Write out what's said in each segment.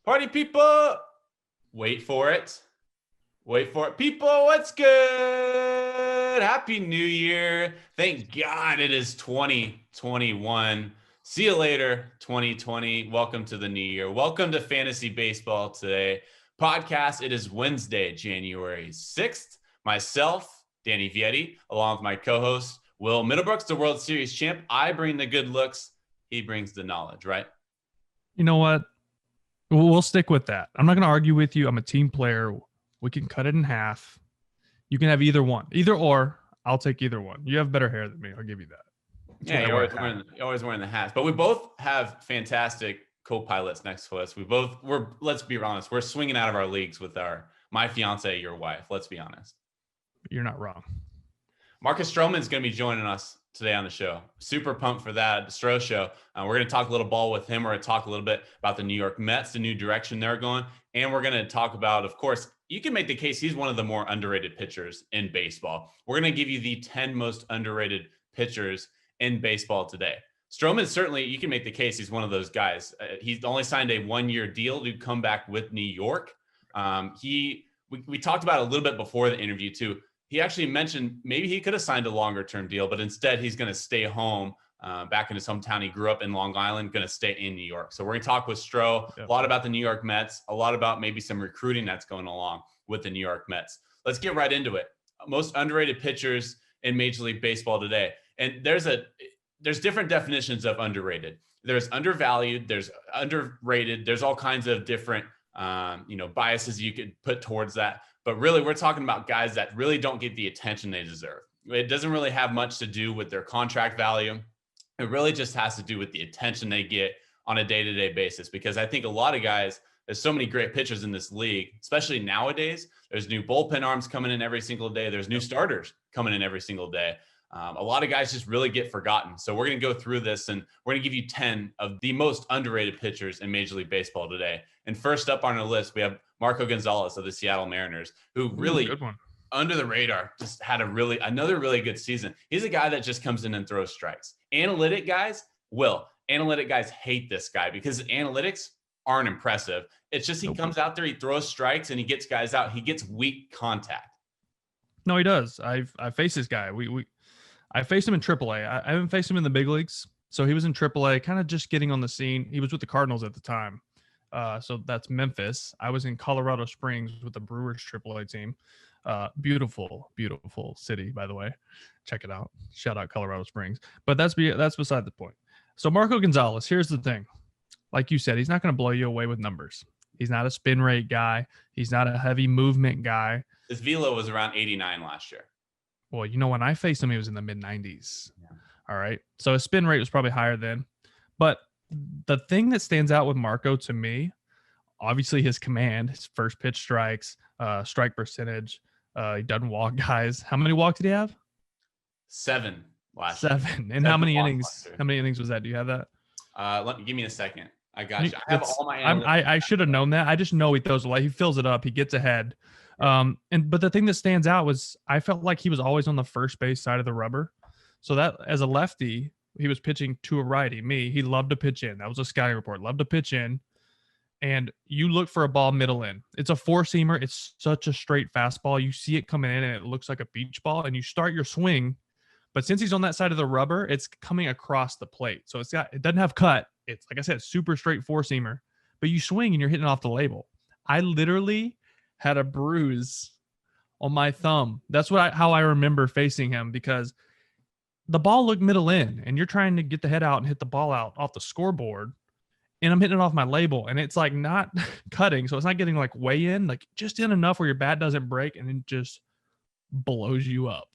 Party people, wait for it. Wait for it. People, what's good? Happy New Year. Thank God it is 2021. See you later, 2020. Welcome to the new year. Welcome to Fantasy Baseball Today podcast. It is Wednesday, January 6th. Myself, Danny Vietti, along with my co-host, Will Middlebrooks, the World Series champ. I bring the good looks. He brings the knowledge, right? You know what? We'll stick with that. I'm not going to argue with you. I'm a team player. We can cut it in half. You can have either one. Either or. I'll take either one. You have better hair than me. I'll give you that. That's you're always wearing the hats. But we both have fantastic co-pilots next to us. We're let's be honest, we're swinging out of our leagues with my fiance, your wife. Let's be honest. You're not wrong. Marcus Stroman is going to be joining us today on the show. Super pumped for that Stro show. We're going to talk a little ball with him. We're going to talk a little bit about the New York Mets, the new direction they're going. And we're going to talk about, of course, you can make the case he's one of the more underrated pitchers in baseball. We're going to give you the 10 most underrated pitchers in baseball today. Strowman, certainly, you can make the case he's one of those guys. He's only signed a one-year deal to come back with New York. We talked about it a little bit before the interview, too. He actually mentioned maybe he could have signed a longer-term deal, but instead he's going to stay home back in his hometown. He grew up in Long Island, going to stay in New York. So we're going to talk with Stro, a lot about the New York Mets, a lot about maybe some recruiting that's going along with the New York Mets. Let's get right into it. Most underrated pitchers in Major League Baseball today. And there's different definitions of underrated. There's undervalued, there's underrated, there's all kinds of different biases you could put towards that. But really, we're talking about guys that really don't get the attention they deserve. It doesn't really have much to do with their contract value. It really just has to do with the attention they get on a day-to-day basis. Because I think a lot of guys, there's so many great pitchers in this league, especially nowadays. There's new bullpen arms coming in every single day. There's new starters coming in every single day. A lot of guys just really get forgotten. So we're going to go through this, and we're going to give you 10 of the most underrated pitchers in Major League Baseball today. And first up on our list, we have Marco Gonzalez of the Seattle Mariners, who really, under the radar, just had another really good season. He's a guy that just comes in and throws strikes. Analytic guys hate this guy because analytics aren't impressive. It's just he comes out there, he throws strikes, and he gets guys out. He gets weak contact. No, he does. I faced this guy. I faced him in AAA. I haven't faced him in the big leagues. So he was in AAA, kind of just getting on the scene. He was with the Cardinals at the time. So that's Memphis. I was in Colorado Springs with the Brewers AAA team. Beautiful, beautiful city, by the way. Check it out. Shout out Colorado Springs. But that's beside the point. So Marco Gonzalez, here's the thing. Like you said, he's not going to blow you away with numbers. He's not a spin rate guy. He's not a heavy movement guy. His velo was around 89 last year. Well, when I faced him, he was in the mid-90s. Yeah. All right. So his spin rate was probably higher then. But the thing that stands out with Marco to me, obviously his command, his first pitch strikes, strike percentage. He doesn't walk guys. How many walks did he have? 7 last year. And how many innings? Year. How many innings was that? Do you have that? Give me a second. I got you. I have all my analytics. I should have known that. I just know he throws a lot. He fills it up. He gets ahead. But the thing that stands out was I felt like he was always on the first base side of the rubber. So that as a lefty, he was pitching to a righty. He loved to pitch in. That was a scouting report. Loved to pitch in. And you look for a ball middle in. It's a four-seamer. It's such a straight fastball. You see it coming in and it looks like a beach ball and you start your swing. But since he's on that side of the rubber, it's coming across the plate. So it doesn't have cut. It's, like I said, super straight four-seamer. But you swing and you're hitting off the label. I literally had a bruise on my thumb. That's how I remember facing him, because the ball looked middle in and you're trying to get the head out and hit the ball out off the scoreboard, and I'm hitting it off my label and it's like not cutting. So it's not getting like way in, like just in enough where your bat doesn't break and it just blows you up.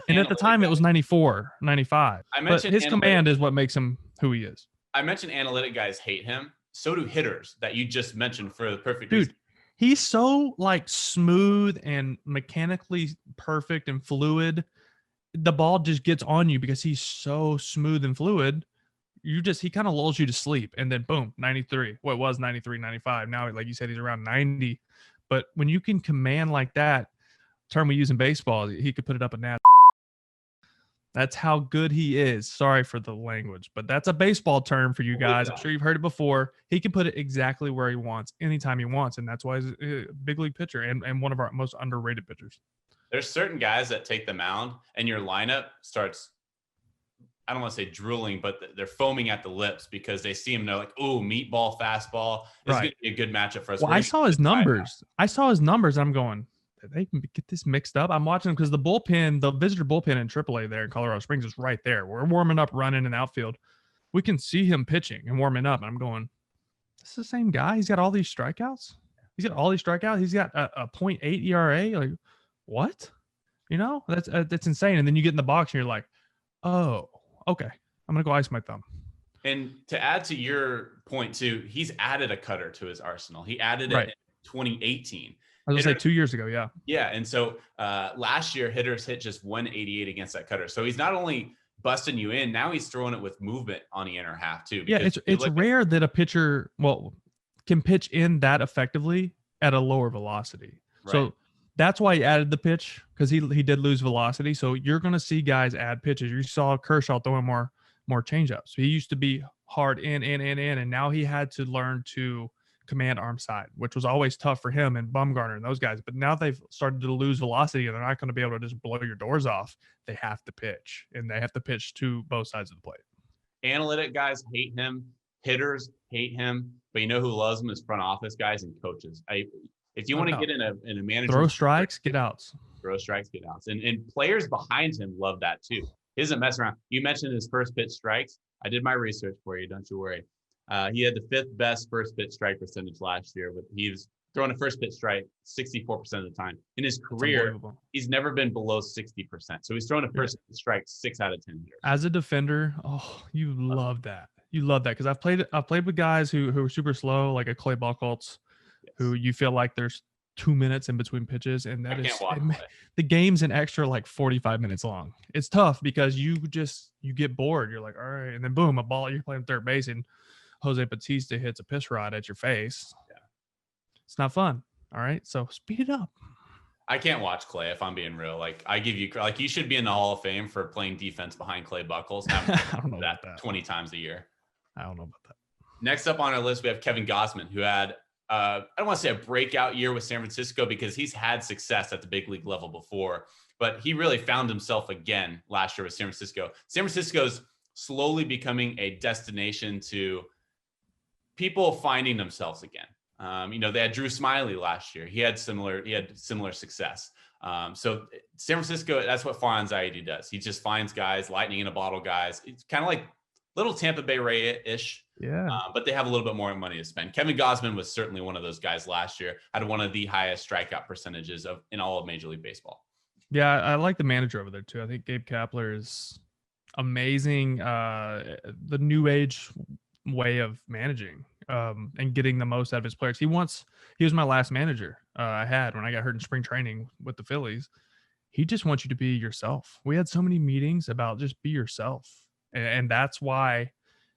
And at the time it was 94, 95. But his command is what makes him who he is. I mentioned analytic guys hate him. So do hitters that you just mentioned for the perfect dude. reason. He's so like smooth and mechanically perfect and fluid. The ball just gets on you because he's so smooth and fluid. He kind of lulls you to sleep, and then boom, 93. Well, it was 93, 95. Now, like you said, he's around 90. But when you can command like that, term we use in baseball, he could put it up a nat. That's how good he is. Sorry for the language, but that's a baseball term for you guys. I'm sure you've heard it before. He can put it exactly where he wants, anytime he wants, and that's why he's a big league pitcher and one of our most underrated pitchers. There's certain guys that take the mound and your lineup starts, I don't want to say drooling, but they're foaming at the lips because they see him and they're like, "Ooh, meatball, fastball. This is going to be a good matchup for us." Well, I saw his numbers. I'm going, they can get this mixed up. I'm watching because the visitor bullpen in AAA there in Colorado Springs is right there. We're warming up, running in outfield. We can see him pitching and warming up. And I'm going, this is the same guy. He's got all these strikeouts. He's got a .8 ERA. Like, what? That's insane. And then you get in the box and you're like, oh, okay. I'm going to go ice my thumb. And to add to your point too, he's added a cutter to his arsenal. He added it in 2018. I was going to say 2 years ago. Yeah. Yeah. And so last year, hitters hit just 188 against that cutter. So he's not only busting you in, now he's throwing it with movement on the inner half too. Yeah. It's rare that a pitcher, can pitch in that effectively at a lower velocity. Right. So that's why he added the pitch, because he did lose velocity. So you're going to see guys add pitches. You saw Kershaw throwing more changeups. He used to be hard in, and now he had to learn to command arm side, which was always tough for him and Bumgarner and those guys. But now they've started to lose velocity and they're not going to be able to just blow your doors off. They have to pitch, and they have to pitch to both sides of the plate. Analytic guys hate him. Hitters hate him. But you know who loves him is front office guys and coaches. If you want to get in a manager, throw strikes, get outs. Throw strikes, get outs. And players behind him love that too. He doesn't mess around. You mentioned his first pitch strikes. I did my research for you. Don't you worry. He had the 5th best first pitch strike percentage last year, but he was throwing a first pitch strike 64% of the time. In his career, he's never been below 60%. So he's throwing a first pitch strike 6 out of 10 years. As a defender, you love that. You love that, because I've played with guys who are super slow, like a Clay Buchholz, who you feel like there's 2 minutes in between pitches, and the game's an extra like 45 minutes long. It's tough because you get bored. You're like, all right, and then boom, a ball, you're playing third base and Jose Bautista hits a piss rod at your face. Yeah. It's not fun. All right. So speed it up. I can't watch Clay if I'm being real. Like, I give you, like, you should be in the Hall of Fame for playing defense behind Clay Buchholz. I don't know that 20 times a year. I don't know about that. Next up on our list, we have Kevin Gausman, who had, I don't want to say a breakout year with San Francisco, because he's had success at the big league level before, but he really found himself again last year with San Francisco. San Francisco's slowly becoming a destination to people finding themselves again. They had Drew Smiley last year. He had similar success. So San Francisco, that's what Farhan Zaidi does. He just finds guys, lightning in a bottle guys. It's kind of like little Tampa Bay Ray-ish. Yeah. But they have a little bit more money to spend. Kevin Gausman was certainly one of those guys last year, had one of the highest strikeout percentages in all of Major League Baseball. Yeah, I like the manager over there too. I think Gabe Kapler is amazing. The new age way of managing and getting the most out of his players. He was my last manager I had when I got hurt in spring training with the Phillies. He just wants you to be yourself. We had so many meetings about just be yourself. And that's why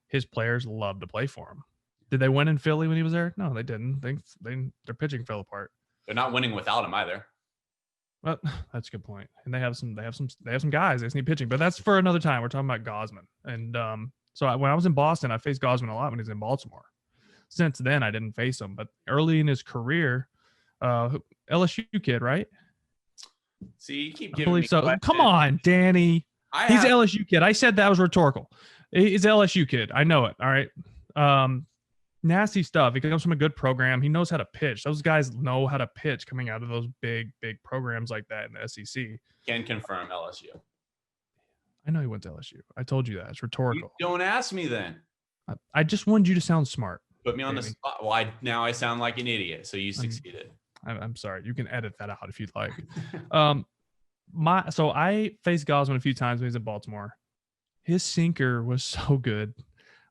his players love to play for him. Did they win in Philly when he was there? No, they didn't. Their pitching fell apart. They're not winning without him either. Well, that's a good point. And they have some guys that need pitching, but that's for another time. We're talking about Gausman. And so when I was in Boston, I faced Gausman a lot when he was in Baltimore. Since then, I didn't face him. But early in his career, LSU kid, right? See, you keep giving me so. questions. Come on, Danny. He's LSU kid. I said that was rhetorical. He's LSU kid. I know it. All right. Nasty stuff. He comes from a good program. He knows how to pitch. Those guys know how to pitch coming out of those big programs like that in the SEC. Can confirm LSU. I know he went to LSU. I told you that. It's rhetorical. You don't ask me then. I just wanted you to sound smart. Put me on the spot. Well, now I sound like an idiot. So you succeeded. I'm sorry. You can edit that out if you'd like. So I faced Gausman a few times when he was in Baltimore. His sinker was so good,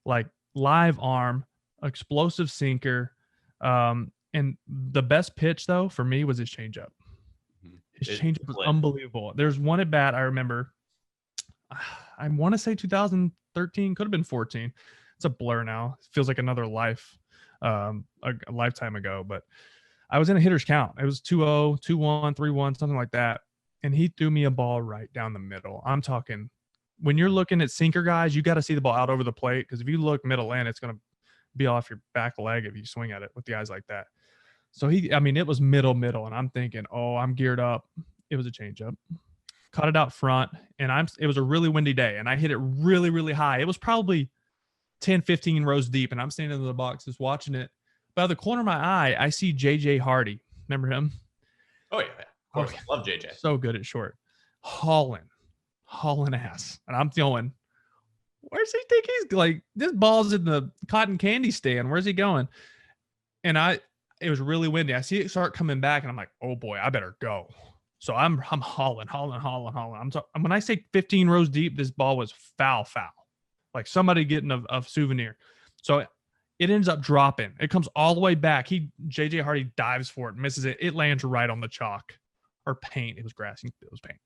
like live arm, explosive sinker. And the best pitch though for me was his changeup. His changeup was unbelievable. There's one at bat I remember. I want to say 2013, could have been 14. It's a blur now. It feels like another life, a lifetime ago. But I was in a hitter's count. It was 2-0, 2-1, 3-1, something like that. And he threw me a ball right down the middle. I'm talking when you're looking at sinker guys, you got to see the ball out over the plate, because if you look middle in, it's going to be off your back leg if you swing at it with guys like that. So it was middle, and I'm thinking, oh, I'm geared up. It was a changeup. Caught it out front, and it was a really windy day, and I hit it really, really high. It was probably 10, 15 rows deep, and I'm standing in the box just watching it. But out of the corner of my eye, I see JJ Hardy. Remember him? Oh, yeah. Of course. I love JJ. So good at short. Hauling ass. And I'm going, where's he think he's like, this ball's in the cotton candy stand. Where's he going? And it was really windy. I see it start coming back, and I'm like, oh boy, I better go. So I'm hauling. When I say 15 rows deep, this ball was foul. Like somebody getting a souvenir. So it ends up dropping. It comes all the way back. JJ Hardy dives for it, misses it. It lands right on the chalk or paint. It was grass. It was paint.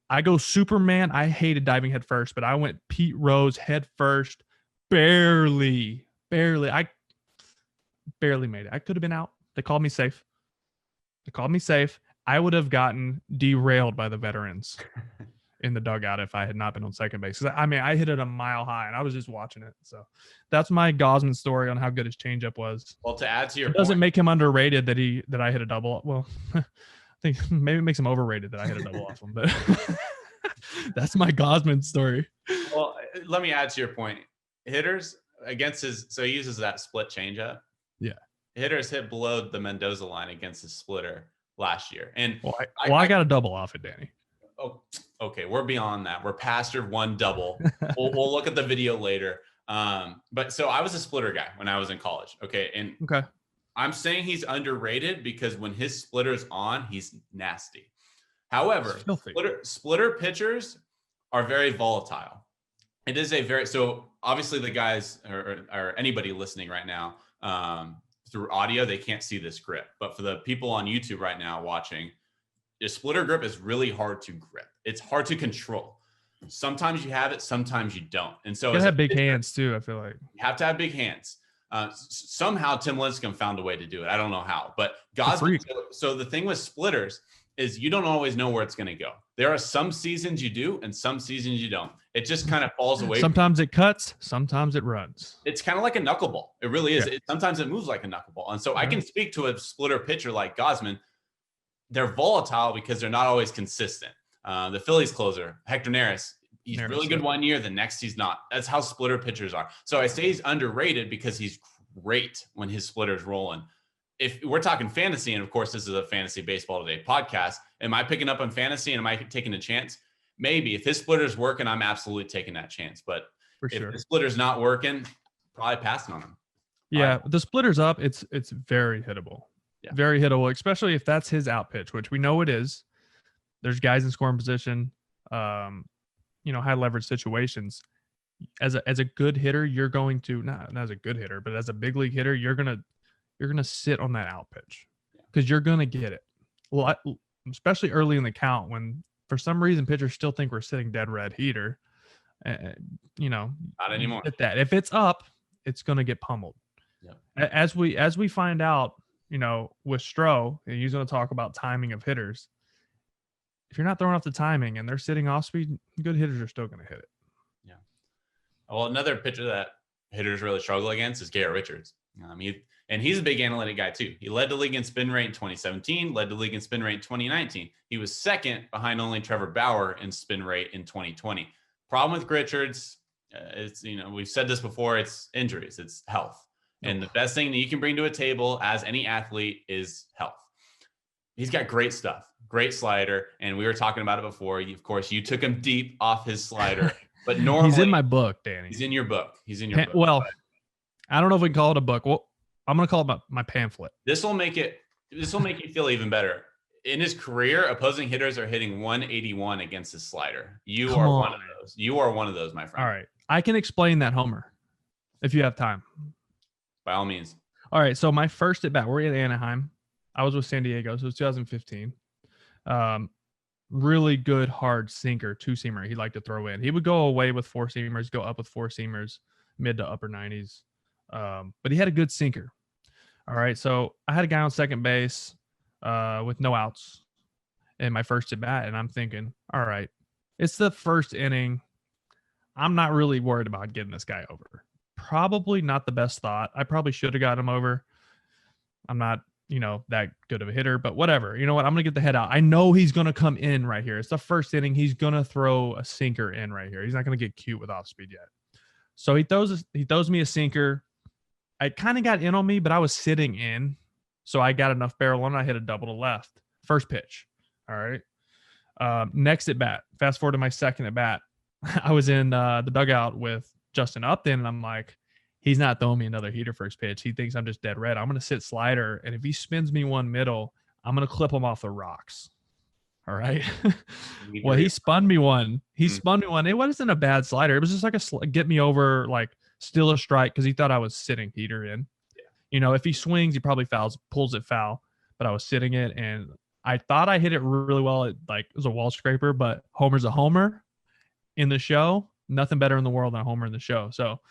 I go Superman. I hated diving head first, but I went Pete Rose head first. Barely. I barely made it. I could have been out. They called me safe. I would have gotten derailed by the veterans in the dugout if I had not been on second base. I hit it a mile high, and I was just watching it. So that's my Gausman story on how good his changeup was. Well, to add to your point, doesn't make him underrated that I hit a double. Well, I think maybe it makes him overrated that I hit a double off him, but that's my Gausman story. Well, let me add to your point. Hitters against so he uses that split changeup. Yeah. Hitters hit below the Mendoza line against his splitter last year. And I got a double off it, Danny. Oh, okay. We're beyond that. We're past your one double. We'll look at the video later. But so I was a splitter guy when I was in college. Okay. And I'm saying he's underrated because when his splitter's on, he's nasty. However, splitter pitchers are very volatile. It is so obviously the guys or anybody listening right now, through audio, they can't see this grip, but for the people on YouTube right now watching, the splitter grip is really hard to grip. It's hard to control. Sometimes you have it, sometimes you don't. And so you have big hands too. I feel like you have to have big hands. Somehow Tim Lincecum found a way to do it. I don't know how, but Gossman. So the thing with splitters is you don't always know where it's going to go. There are some seasons you do and some seasons you don't. It just kind of falls away. Sometimes it cuts, sometimes it runs. It's kind of like a knuckleball. It really is. Yeah. Sometimes it moves like a knuckleball. And so I can speak to a splitter pitcher like Gausman. They're volatile because they're not always consistent. The Phillies closer, Hector Neris, he's really good one year. The next, he's not. That's how splitter pitchers are. So I say he's underrated because he's great when his splitter's rolling. If we're talking fantasy, and of course, this is a Fantasy Baseball Today podcast, am I picking up on fantasy and am I taking a chance? Maybe. If his splitter's working, I'm absolutely taking that chance. But if the splitter's not working, probably passing on him. Yeah, the splitter's up. It's very hittable. Yeah. Very hittable, especially if that's his out pitch, which we know it is. There's guys in scoring position, high leverage situations. As a good hitter, you're going to not as a good hitter, but as a big league hitter, you're gonna sit on that out pitch because you're gonna get it. Well, especially early in the count when for some reason pitchers still think we're sitting dead red heater. Not anymore. That if it's up, it's gonna get pummeled. Yeah. As we find out, with Stro, and he's going to talk about timing of hitters. If you're not throwing off the timing and they're sitting off speed, good hitters are still going to hit it. Yeah. Well, another pitcher that hitters really struggle against is Garrett Richards. He's a big analytic guy too. He led the league in spin rate in 2017, led the league in spin rate in 2019. He was second behind only Trevor Bauer in spin rate in 2020. Problem with Richards, we've said this before, it's injuries, it's health. And the best thing that you can bring to a table as any athlete is health. He's got great stuff, great slider. And we were talking about it before. Of course, you took him deep off his slider, but normally he's in my book, Danny. He's in your book. Book. Well, I don't know if we can call it a book. Well, I'm going to call it my pamphlet. This will make you feel even better. In his career, opposing hitters are hitting 181 against his slider. You are one of those. You are one of those, my friend. All right. I can explain that, Homer, if you have time. By all means. All right. So my first at bat, we're in Anaheim. I was with San Diego. So it was 2015. Really good, hard sinker, two-seamer he'd like to throw in. He would go away with four-seamers, go up with four-seamers, mid to upper 90s. But he had a good sinker. All right. So I had a guy on second base with no outs in my first at bat. And I'm thinking, all right, It's the first inning. I'm not really worried about getting this guy over. Probably not the best thought. I probably should have got him over. I'm not, that good of a hitter, but whatever. You know what? I'm going to get the head out. I know he's going to come in right here. It's the first inning. He's going to throw a sinker in right here. He's not going to get cute with off speed yet. So he throws me a sinker. I kind of got in on me, but I was sitting in. So I got enough barrel on. I hit a double to left. First pitch. All right. Next at bat. Fast forward to my second at bat. I was in the dugout with Justin Upton, and I'm like, he's not throwing me another heater first pitch. He thinks I'm just dead red. I'm going to sit slider, and if he spins me one middle, I'm going to clip him off the rocks. All right. Well, he spun me one. It wasn't a bad slider. It was just like a get me over, like still a strike because he thought I was sitting heater in. Yeah. If he swings, he probably pulls it foul. But I was sitting it, and I thought I hit it really well. It was a wall scraper, but homer's a homer in the show. Nothing better in the world than a homer in the show. So,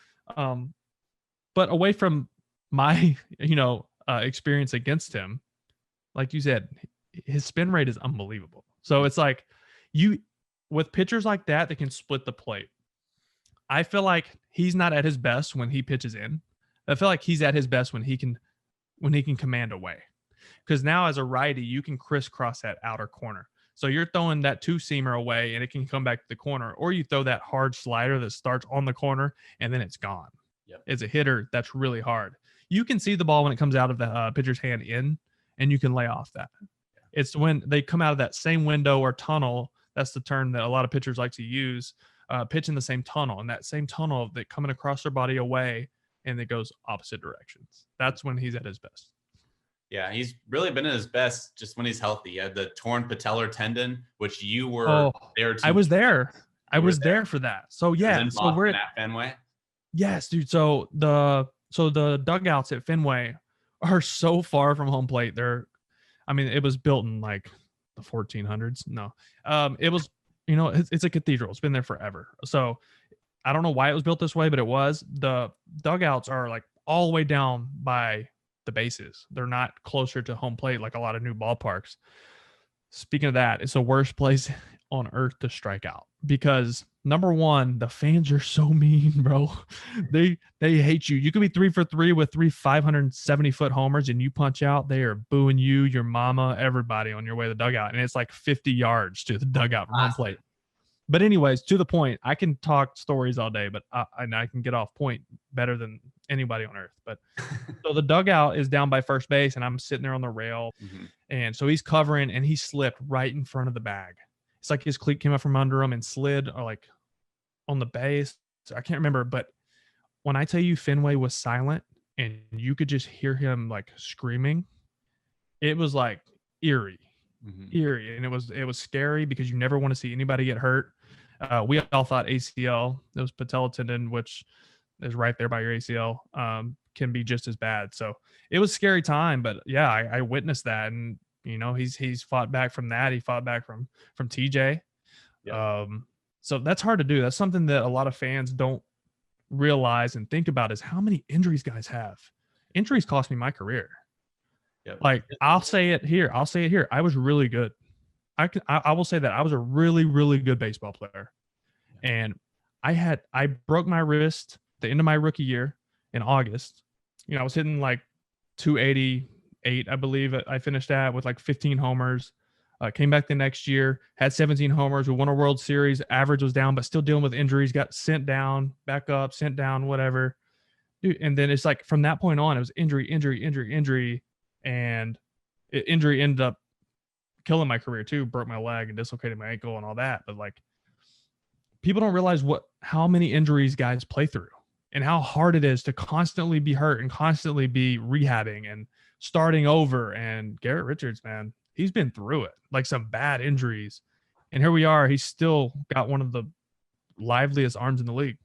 but away from my, experience against him, like you said, his spin rate is unbelievable. So it's like with pitchers like that can split the plate. I feel like he's not at his best when he pitches in. I feel like he's at his best when he can command away. Because now as a righty, you can crisscross that outer corner. So you're throwing that two-seamer away and it can come back to the corner, or you throw that hard slider that starts on the corner and then it's gone. Yep. As a hitter, that's really hard. You can see the ball when it comes out of the pitcher's hand in, and you can lay off that. Yeah. It's when they come out of that same window or tunnel. That's the term that a lot of pitchers like to use, pitch in the same tunnel, and that same tunnel that coming across their body away and it goes opposite directions. That's when he's at his best. Yeah, he's really been at his best just when he's healthy. He had the torn patellar tendon, which you were there too. I was there. I was there for that. So yeah, so we're at Fenway. Yes, dude. So the dugouts at Fenway are so far from home plate. It was built in like the 1400s. No, it was, it's a cathedral. It's been there forever. So I don't know why it was built this way, but it was. The dugouts are like all the way down by the bases. They're not closer to home plate like a lot of new ballparks. Speaking of that, it's the worst place on earth to strike out because number one, the fans are so mean, bro. They hate you. You could be 3 for 3 with 3 570-foot homers and you punch out, they are booing you, your mama, everybody on your way to the dugout. And it's like 50 yards to the dugout from home plate. But anyways, to the point, I can talk stories all day, but I can get off point better than anybody on earth. But so the dugout is down by first base and I'm sitting there on the rail. Mm-hmm. And so he's covering and he slipped right in front of the bag. It's like his cleat came up from under him and slid or like on the base. So I can't remember, but when I tell you Fenway was silent and you could just hear him like screaming, it was like eerie. Mm-hmm. Eerie, and it was scary because you never want to see anybody get hurt. We all thought ACL, it was patella tendon, which is right there by your ACL, can be just as bad. So it was a scary time, but yeah, I witnessed that, and he's fought back from that. He fought back from TJ. Yep. So that's hard to do. That's something that a lot of fans don't realize and think about is how many injuries guys have. Injuries cost me my career. Yep. Like I'll say it here. I was really good. I will say that I was a really, really good baseball player. And I broke my wrist at the end of my rookie year in August. I was hitting like 288, I believe I finished at with like 15 homers. Came back the next year, had 17 homers. We won a World Series. Average was down, but still dealing with injuries. Got sent down, back up, sent down, whatever. Dude, and then it's like from that point on, it was injury. And injury ended up killing my career too. Broke my leg and dislocated my ankle and all that. But like, people don't realize how many injuries guys play through and how hard it is to constantly be hurt and constantly be rehabbing and starting over. And Garrett Richards, man, he's been through it, like some bad injuries. And here we are. He's still got one of the liveliest arms in the league.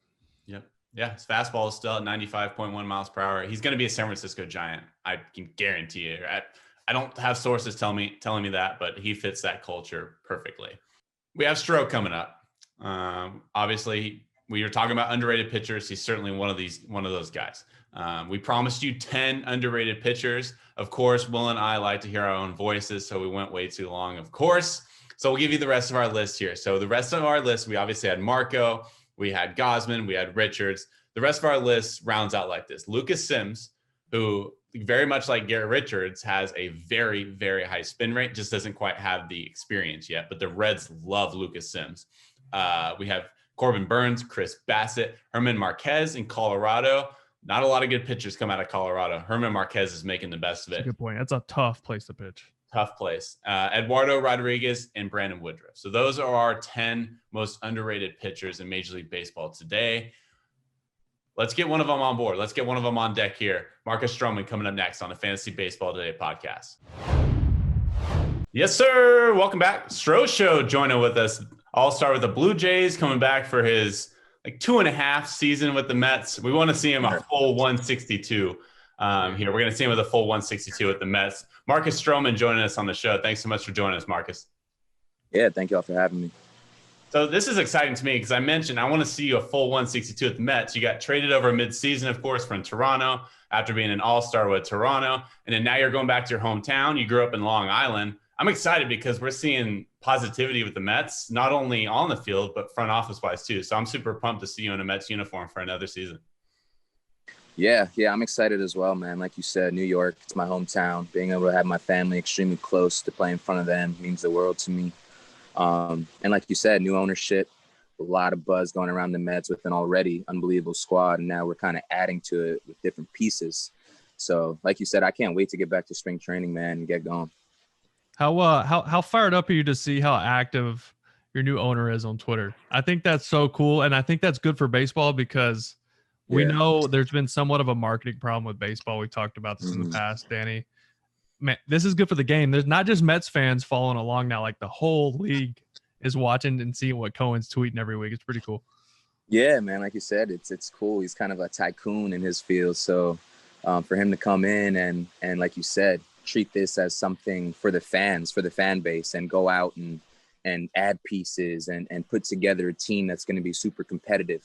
Yep. Yeah, his fastball is still at 95.1 miles per hour. He's going to be a San Francisco Giant. I can guarantee you. I don't have sources telling me that, but he fits that culture perfectly. We have Stroh coming up. Obviously, we were talking about underrated pitchers. He's certainly one of those guys. We promised you 10 underrated pitchers. Of course, Will and I like to hear our own voices, so we went way too long. Of course, So we'll give you the rest of our list here. So the rest of our list, we obviously had Marco, we had Gossman, we had Richards. The rest of our list rounds out like this. Lucas Sims, who very much like Garrett Richards has a very, very high spin rate, just doesn't quite have the experience yet, but the Reds love Lucas Sims. We have Corbin Burns, Chris Bassett, Herman Marquez in Colorado. Not a lot of good pitchers come out of Colorado. Herman Marquez is making the best of it. That's a good point. That's a tough place to pitch. Tough place. Eduardo Rodriguez and Brandon Woodruff. So those are our 10 most underrated pitchers in Major League Baseball today. Let's get one of them on board. Let's get one of them on deck here. Marcus Stroman coming up next on the Fantasy Baseball Today podcast. Yes, sir. Welcome back. Stro Show joining with us. I'll start with the Blue Jays coming back for his 2.5 season with the Mets. We want to see him a full 162 here. We're going to see him with a full 162 with the Mets. Marcus Stroman joining us on the show. Thanks so much for joining us, Marcus. Yeah, thank you all for having me. So this is exciting to me because I mentioned I want to see you a full 162 at the Mets. You got traded over mid-season, of course, from Toronto after being an all-star with Toronto. And then now you're going back to your hometown. You grew up in Long Island. I'm excited because we're seeing positivity with the Mets, not only on the field, but front office-wise too. So I'm super pumped to see you in a Mets uniform for another season. Yeah, I'm excited as well, man. Like you said, New York, it's my hometown. Being able to have my family extremely close to play in front of them means the world to me. And like you said, new ownership, a lot of buzz going around the Mets with an already unbelievable squad. And now we're kind of adding to it with different pieces. So like you said, I can't wait to get back to spring training, man, and get going. How fired up are you to see how active your new owner is on Twitter? I think that's so cool. And I think that's good for baseball because we know there's been somewhat of a marketing problem with baseball. We talked about this in the past, Danny. Man, this is good for the game. There's not just Mets fans following along now. Like the whole league is watching and seeing what Cohen's tweeting every week. It's pretty cool. Yeah, man. Like you said, it's cool. He's kind of a tycoon in his field. So for him to come in and like you said, treat this as something for the fans, for the fan base, and go out and add pieces and put together a team that's going to be super competitive.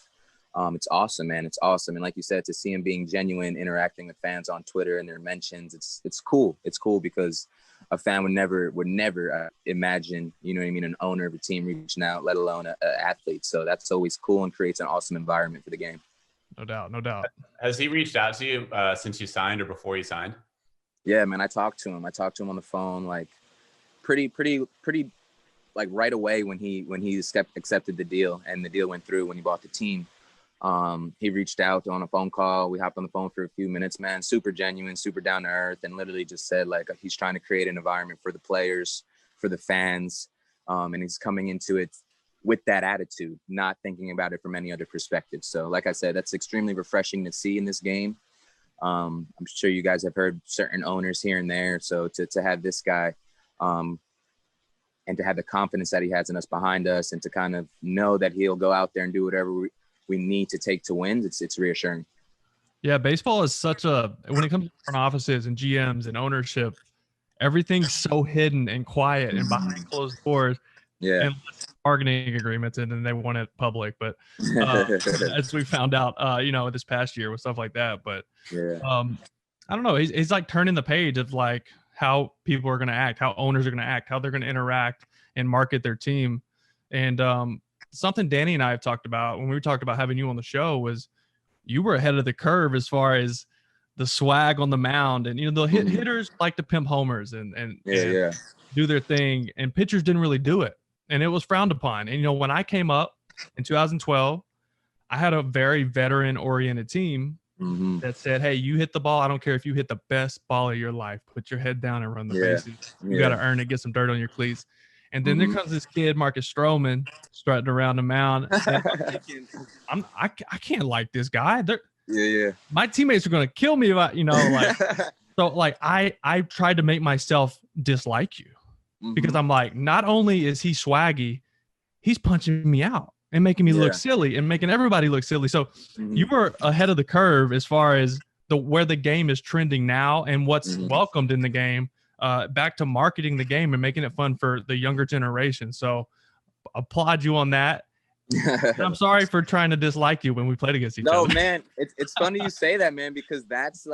It's awesome, man. It's awesome. And like you said, to see him being genuine, interacting with fans on Twitter and their mentions, it's cool. It's cool because a fan would never imagine, you know what I mean, an owner of a team reaching out, let alone an athlete. So that's always cool and creates an awesome environment for the game. No doubt. Has he reached out to you since you signed or before you signed? Yeah, man, I talked to him on the phone, like pretty like right away when he accepted the deal and the deal went through when he bought the team. He reached out on a phone call. We hopped on the phone for a few minutes, man, super genuine, super down to earth, and literally just said like he's trying to create an environment for the players, for the fans. And he's coming into it with that attitude, not thinking about it from any other perspective. So like I said, that's extremely refreshing to see in this game. I'm sure you guys have heard certain owners here and there. So to have this guy, and to have the confidence that he has in us behind us and to kind of know that he'll go out there and do whatever we need to take to win, it's reassuring. Yeah, baseball is when it comes to front offices and GMs and ownership, everything's so hidden and quiet and behind closed doors. Yeah. And bargaining agreements, and then they want it public. But as we found out, this past year with stuff like that. But I don't know. He's like turning the page of like how people are going to act, how owners are going to act, how they're going to interact and market their team. And something Danny and I have talked about when we talked about having you on the show was you were ahead of the curve as far as the swag on the mound. And, the hitters like to pimp homers and do their thing. And pitchers didn't really do it. And it was frowned upon. And, when I came up in 2012, I had a very veteran-oriented team that said, hey, you hit the ball. I don't care if you hit the best ball of your life. Put your head down and run the bases. You got to earn it, get some dirt on your cleats. And then there comes this kid, Marcus Stroman, strutting around the mound. I can't like this guy. My teammates are going to kill me if I tried to make myself dislike you. Because I'm like, not only is he swaggy, he's punching me out and making me look silly and making everybody look silly. So you were ahead of the curve as far as where the game is trending now and what's welcomed in the game, back to marketing the game and making it fun for the younger generation. So applaud you on that. I'm sorry for trying to dislike you when we played against each other. No, man, it's funny you say that, man, because that's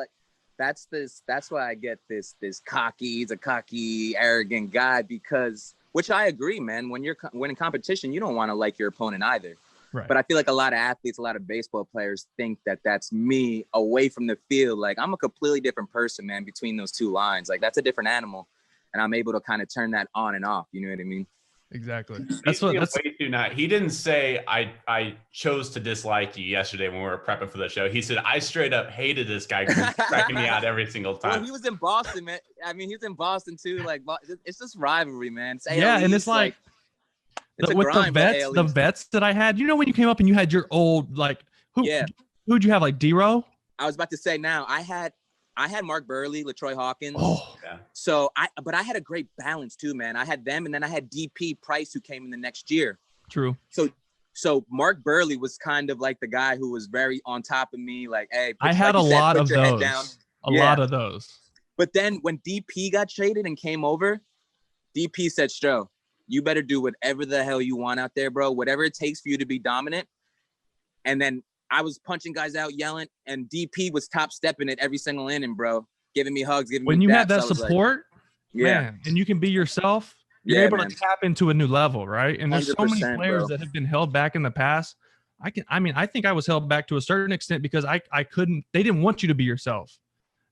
why I get this cocky, he's a cocky, arrogant guy, because which I agree, man. When in competition, you don't want to like your opponent either. Right. But I feel like a lot of athletes, a lot of baseball players think that that's me away from the field. Like, I'm a completely different person, man, between those two lines. Like, that's a different animal. And I'm able to kind of turn that on and off. You know what I mean? Exactly. That's way too nice. He didn't say I chose to dislike you yesterday when we were prepping for the show. He said I straight up hated this guy cracking me out every single time. Well, he was in Boston, man. I mean, he's in Boston too. Like, it's just rivalry, man. It's yeah, and it's like it's with the vets that I had. You know, when you came up and you had your old who'd you have, like D-Row? I was about to say now I had Mark Burley, LaTroy Hawkins. Oh, yeah. So but I had a great balance too, man. I had them, and then I had DP Price, who came in the next year. True. So Mark Burley was kind of like the guy who was very on top of me. Like, hey, I had a lot of those. A lot of those. But then when DP got traded and came over, DP said, "Stro, you better do whatever the hell you want out there, bro. Whatever it takes for you to be dominant." And then I was punching guys out, yelling, and DP was top stepping it every single inning, bro. Giving me hugs, giving me when you daps. have that support, man, and you can be yourself, you're able to tap into a new level, right? And there's so many players that have been held back in the past. I think I was held back to a certain extent because I couldn't. They didn't want you to be yourself.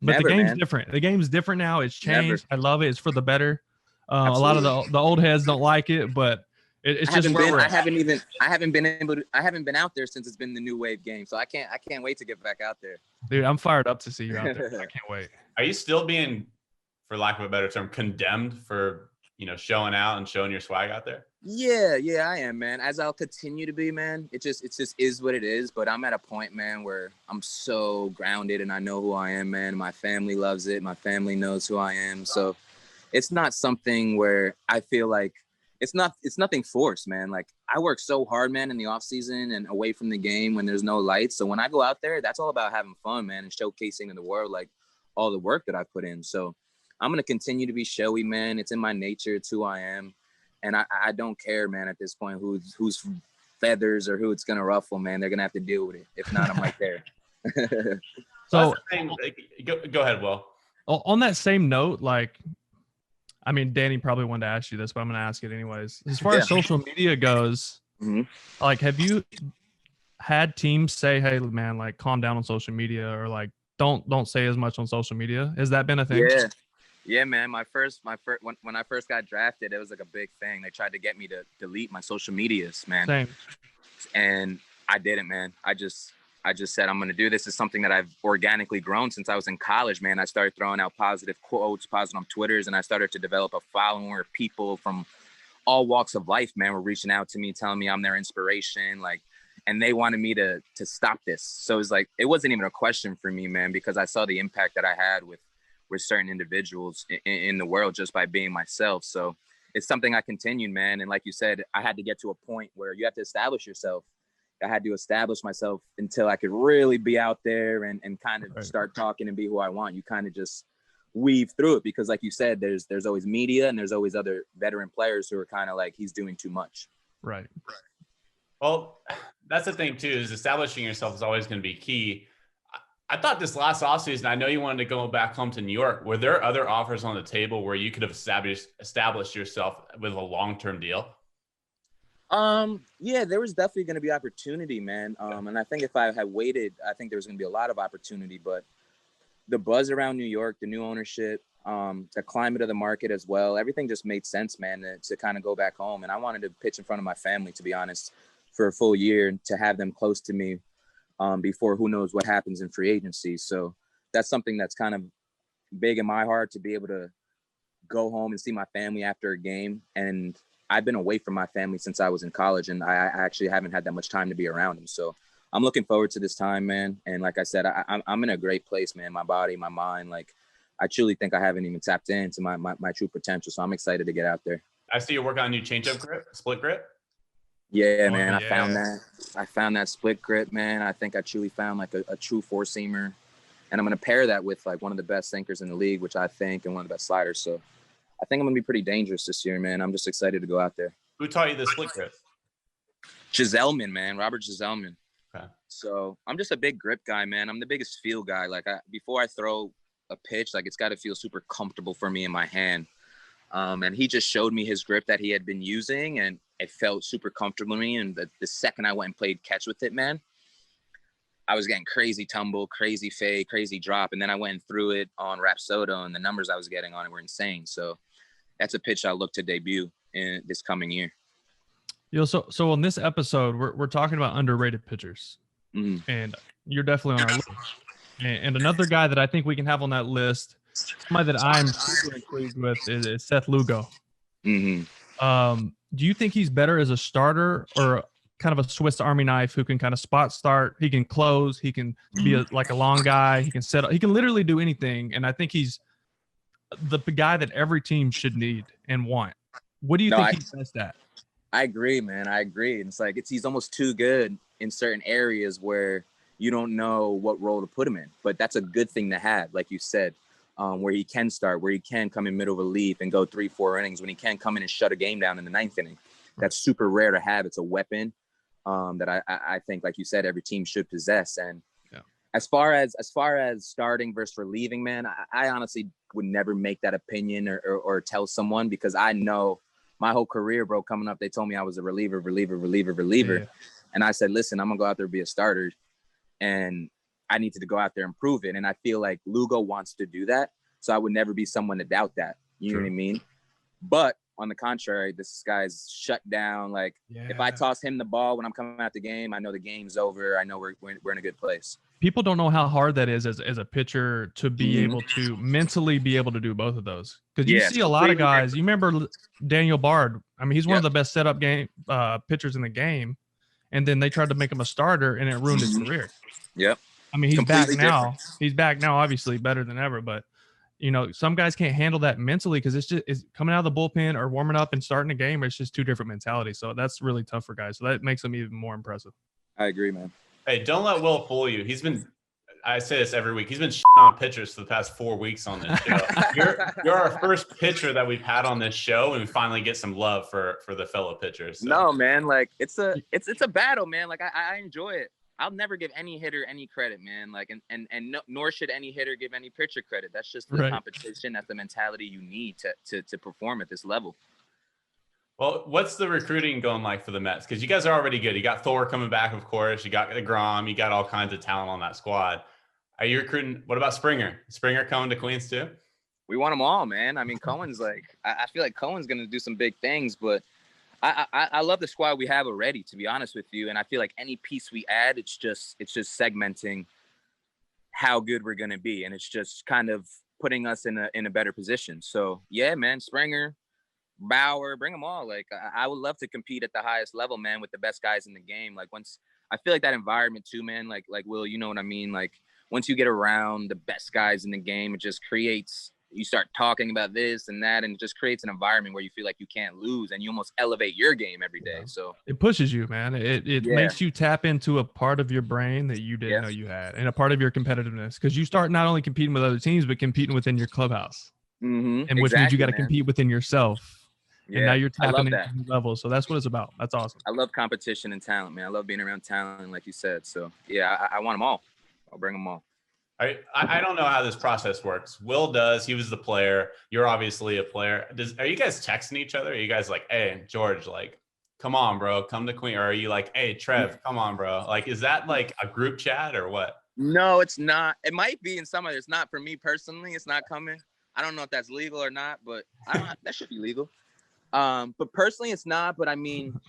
But the game's different. The game's different now. It's changed. I love it. It's for the better. A lot of the old heads don't like it, but it's just where we're at. I haven't been out there since it's been the new wave game. So I can't wait to get back out there. Dude, I'm fired up to see you out there. I can't wait. Are you still being, for lack of a better term, condemned for, showing out and showing your swag out there? Yeah, I am, man. As I'll continue to be, man. It just is what it is. But I'm at a point, man, where I'm so grounded and I know who I am, man. My family loves it. My family knows who I am. So it's not something where I feel like it's nothing forced, man. Like, I work so hard, man, in the off season and away from the game when there's no lights. So when I go out there, that's all about having fun, man, and showcasing to the world, like, all the work that I put in. So I'm going to continue to be showy, man. It's in my nature. It's who I am. And I don't care, man, at this point, who's feathers or who it's going to ruffle, man. They're going to have to deal with it. If not, I'm right there. So go ahead, Will. On that same note, like, I mean, Danny probably wanted to ask you this, but I'm going to ask it anyways. As far as social media goes, like, have you had teams say, hey, man, like, calm down on social media, or like, don't say as much on social media? Has that been a thing? Yeah, man. When I first got drafted, it was like a big thing. They tried to get me to delete my social medias, man. Same. And I didn't, man. I just said, I'm going to do this. It's something that I've organically grown since I was in college, man. I started throwing out positive quotes, positive on Twitters, and I started to develop a following where people from all walks of life, man, were reaching out to me, telling me I'm their inspiration, like, and they wanted me to stop this. So it was like, it wasn't even a question for me, man, because I saw the impact that I had with certain individuals in the world just by being myself. So it's something I continued, man. And like you said, I had to get to a point where you have to establish yourself. I had to establish myself until I could really be out there and kind of start talking and be who I want. You kind of just weave through it because, like you said, there's always media and there's always other veteran players who are kind of like, he's doing too much. Right. Well, that's the thing too, is establishing yourself is always going to be key. I thought this last offseason, I know you wanted to go back home to New York. Were there other offers on the table where you could have established yourself with a long-term deal? Yeah, there was definitely going to be opportunity, man. And I think if I had waited, I think there was going to be a lot of opportunity, but the buzz around New York, the new ownership, the climate of the market as well, everything just made sense, man, to kind of go back home. And I wanted to pitch in front of my family, to be honest, for a full year and to have them close to me. Before who knows what happens in free agency. So that's something that's kind of big in my heart, to be able to go home and see my family after a game. And I've been away from my family since I was in college, and I actually haven't had that much time to be around them. So I'm looking forward to this time, man. And like I said, I'm in a great place, man. My body, my mind, like, I truly think I haven't even tapped into my true potential. So I'm excited to get out there. I see you're working on a new changeup grip, split grip. Yeah, man. I found that split grip, man. I think I truly found like a true four-seamer. And I'm going to pair that with like one of the best sinkers in the league, which I think, and one of the best sliders. So I think I'm going to be pretty dangerous this year, man. I'm just excited to go out there. Who taught you the split grip? Giselman, man. Robert Giselman. Okay. So I'm just a big grip guy, man. I'm the biggest feel guy. Like, before I throw a pitch, like, it's got to feel super comfortable for me in my hand. And he just showed me his grip that he had been using, and it felt super comfortable to me. And the second I went and played catch with it, man, I was getting crazy tumble, crazy fade, crazy drop. And then I went and threw it on Rapsodo, and the numbers I was getting on it were insane. So that's a pitch I look to debut in this coming year. So on this episode, we're talking about underrated pitchers, and you're definitely on our list. And another guy that I think we can have on that list, somebody that I'm super intrigued with, is Seth Lugo. Do you think he's better as a starter or kind of a Swiss Army knife who can kind of spot start? He can close. He can be like a long guy. He can set up. He can literally do anything. And I think he's the guy that every team should need and want. What do you think he's best at? I agree, man. I agree. It's like he's almost too good in certain areas where you don't know what role to put him in. But that's a good thing to have, like you said, where he can start, where he can come in middle of a relief and go 3-4 innings, when he can come in and shut a game down in the 9th inning. That's super rare to have. It's a weapon that I think, like you said, every team should possess. And as far as starting versus relieving, man, I honestly would never make that opinion or tell someone, because I know my whole career, bro, coming up, they told me I was a reliever. Yeah. And I said, listen, I'm gonna go out there and be a starter, and I needed to go out there and prove it. And I feel like Lugo wants to do that. So I would never be someone to doubt that. You know what I mean? But on the contrary, this guy's shut down. Like, if I toss him the ball when I'm coming out the game, I know the game's over. I know we're in a good place. People don't know how hard that is as a pitcher to be able to mentally be able to do both of those. Because you see a lot of guys. You remember Daniel Bard? I mean, he's one of the best setup game pitchers in the game. And then they tried to make him a starter, and it ruined his career. Yep. I mean, he's Completely back now. Different. He's back now, obviously better than ever. But you know, some guys can't handle that mentally because it's coming out of the bullpen or warming up and starting a game. It's just two different mentalities. So that's really tough for guys. So that makes them even more impressive. I agree, man. Hey, don't let Will fool you. I say this every week. He's been on pitchers for the past 4 weeks on this show. You're our first pitcher that we've had on this show, and we finally get some love for the fellow pitchers. So. No, man, like it's a battle, man. Like I enjoy it. I'll never give any hitter any credit, man. Like and nor should any hitter give any pitcher credit. That's just the competition. That's the mentality you need to perform at this level. Well, what's the recruiting going like for the Mets? Because you guys are already good. You got Thor coming back, of course. You got DeGrom. You got all kinds of talent on that squad. Are you recruiting? What about Springer? Springer coming to Queens too? We want them all, man. I mean, Cohen's like, I feel like Cohen's going to do some big things, but I love the squad we have already, to be honest with you. And I feel like any piece we add, it's just segmenting how good we're going to be. And it's just kind of putting us in a better position. So yeah, man, Springer, Bauer, bring them all. Like I would love to compete at the highest level, man, with the best guys in the game. Like once I feel like that environment too, man, like Will, you know what I mean? Like once you get around the best guys in the game, it just creates, you start talking about this and that, and it just creates an environment where you feel like you can't lose, and you almost elevate your game every day. So it pushes you, man. It makes you tap into a part of your brain that you didn't know you had, and a part of your competitiveness, because you start not only competing with other teams, but competing within your clubhouse. And which means you got to compete within yourself. Yeah, and now you're tapping into new levels. So that's what it's about. That's awesome. I love competition and talent, man. I love being around talent, like you said. So yeah, I want them all. I'll bring them all. I don't know how this process works. Will does. He was the player. You're obviously a player. Are you guys texting each other? Are you guys like, hey, George, like, come on, bro, come to Queen? Or are you like, hey, Trev, come on, bro? Like, is that like a group chat or what? No, it's not. It might be in some others. Not for me personally. It's not coming. I don't know if that's legal or not, but that should be legal. But personally, it's not. But I mean,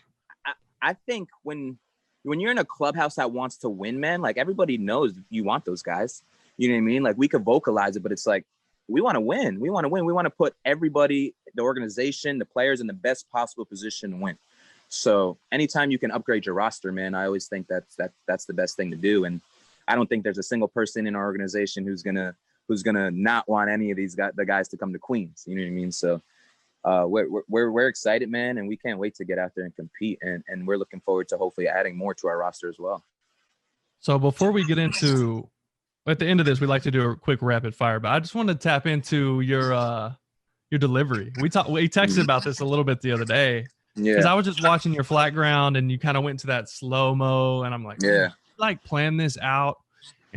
I think when you're in a clubhouse that wants to win, man, like everybody knows you want those guys. You know what I mean? Like we could vocalize it, but it's like, we want to win. We want to win. We want to put everybody, the organization, the players in the best possible position to win. So anytime you can upgrade your roster, man, I always think that's the best thing to do. And I don't think there's a single person in our organization who's gonna not want any of the guys to come to Queens. You know what I mean? So we're excited, man, and we can't wait to get out there and compete. And we're looking forward to hopefully adding more to our roster as well. So before we get into, at the end of this, we like to do a quick rapid fire, but I just want to tap into your delivery. We texted about this a little bit the other day. Yeah. Because I was just watching your flat ground and you kind of went to that slow-mo, and I'm like, like plan this out.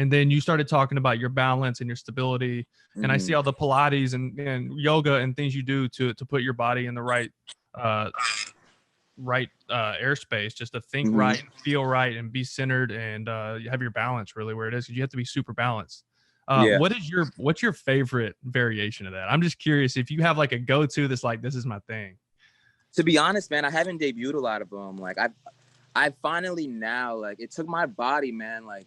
And then you started talking about your balance and your stability. And I see all the Pilates and yoga and things you do to put your body in the right airspace, just to think right and feel right and be centered and have your balance really where it is. You have to be super balanced. What's your favorite variation of that? I'm just curious if you have like a go-to that's like, this is my thing. To be honest, man, I haven't debuted a lot of them. Like I finally now, like, it took my body, man. Like,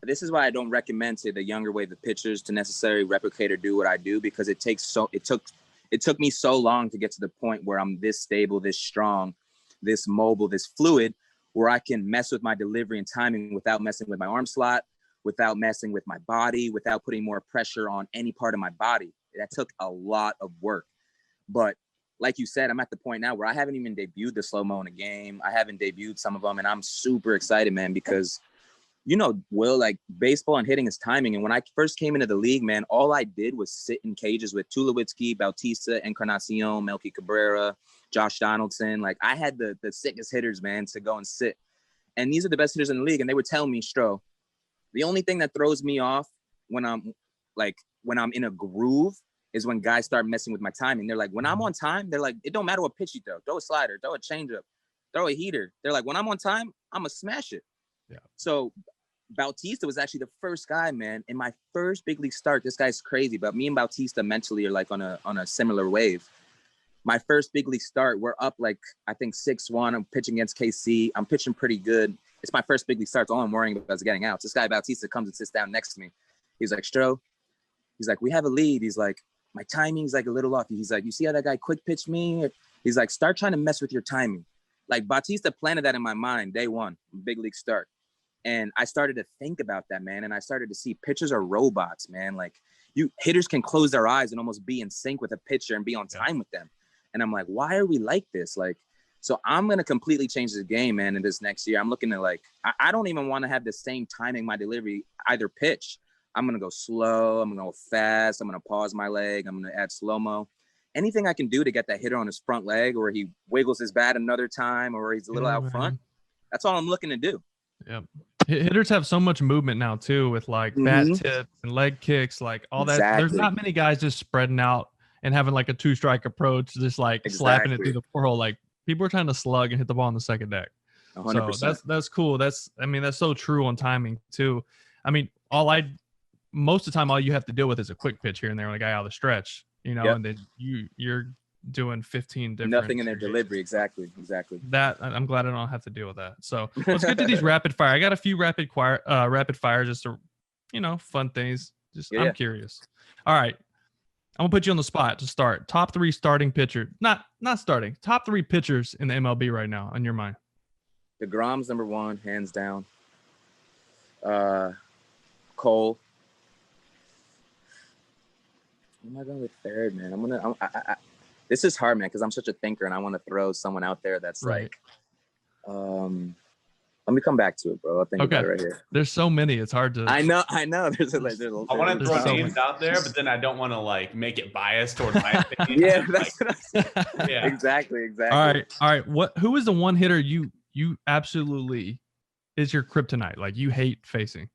this is why I don't recommend to the younger wave of pitchers to necessarily replicate or do what I do, because it took me so long to get to the point where I'm this stable, this strong, this mobile, this fluid, where I can mess with my delivery and timing without messing with my arm slot, without messing with my body, without putting more pressure on any part of my body. That took a lot of work. But like you said, I'm at the point now where I haven't even debuted the slow-mo in a game. I haven't debuted some of them, and I'm super excited, man, because, you know, Will, like, baseball and hitting is timing. And when I first came into the league, man, all I did was sit in cages with Tulowitzki, Bautista, Encarnacion, Melky Cabrera, Josh Donaldson. Like, I had the sickest hitters, man, to go and sit. And these are the best hitters in the league. And they would tell me, Stro, the only thing that throws me off when I'm in a groove is when guys start messing with my timing. They're like, when I'm on time, they're like, it don't matter what pitch you throw a slider, throw a changeup, throw a heater. They're like, when I'm on time, I'm gonna smash it. Yeah. So Bautista was actually the first guy, man, in my first big league start. This guy's crazy, but me and Bautista mentally are like on a similar wave. My first big league start, we're up like, I think 6-1. I'm pitching against KC. I'm pitching pretty good. It's my first big league start. All I'm worrying about is getting out. This guy Bautista comes and sits down next to me. He's like, Stro, he's like, we have a lead. He's like, my timing's like a little off. He's like, you see how that guy quick pitched me? He's like, start trying to mess with your timing. Like, Bautista planted that in my mind day one, big league start. And I started to think about that, man. And I started to see pitchers are robots, man. Like, hitters can close their eyes and almost be in sync with a pitcher and be on time with them. And I'm like, why are we like this? Like, so I'm going to completely change the game, man, in this next year. I'm looking at, like, I don't even want to have the same timing, my delivery, either pitch. I'm going to go slow. I'm going to go fast. I'm going to pause my leg. I'm going to add slow-mo. Anything I can do to get that hitter on his front leg, or he wiggles his bat another time, or he's a little out front. That's all I'm looking to do. Yep. Hitters have so much movement now too, with like bat tips and leg kicks, like all that. There's not many guys just spreading out and having like a 2-strike approach, just like slapping it through the 4-hole. Like, people are trying to slug and hit the ball on the second deck. 100%. So that's cool. That's so true on timing too. I mean, most of the time, all you have to deal with is a quick pitch here and there, like a guy out of the stretch, you know, and then you're doing 15 different. Nothing in their delivery. Exactly. That I'm glad I don't have to deal with that. So let's get to these rapid fire. I got a few rapid fire, just to, you know, fun things. I'm curious. All right. I'm gonna put you on the spot to start. Top 3 starting pitcher. Not starting. Top 3 pitchers in the MLB right now on your mind. DeGrom's number 1, hands down. Cole. Who am I going with third, man? This is hard, man, because I'm such a thinker and I want to throw someone out there that's like, let me come back to it, bro. I'll think about it right here. There's so many. It's hard to. I know. I want to throw names out there, but then I don't want to like make it biased toward my opinion. Yeah, exactly. All right. Who is the one hitter you absolutely is your kryptonite? Like, you hate facing?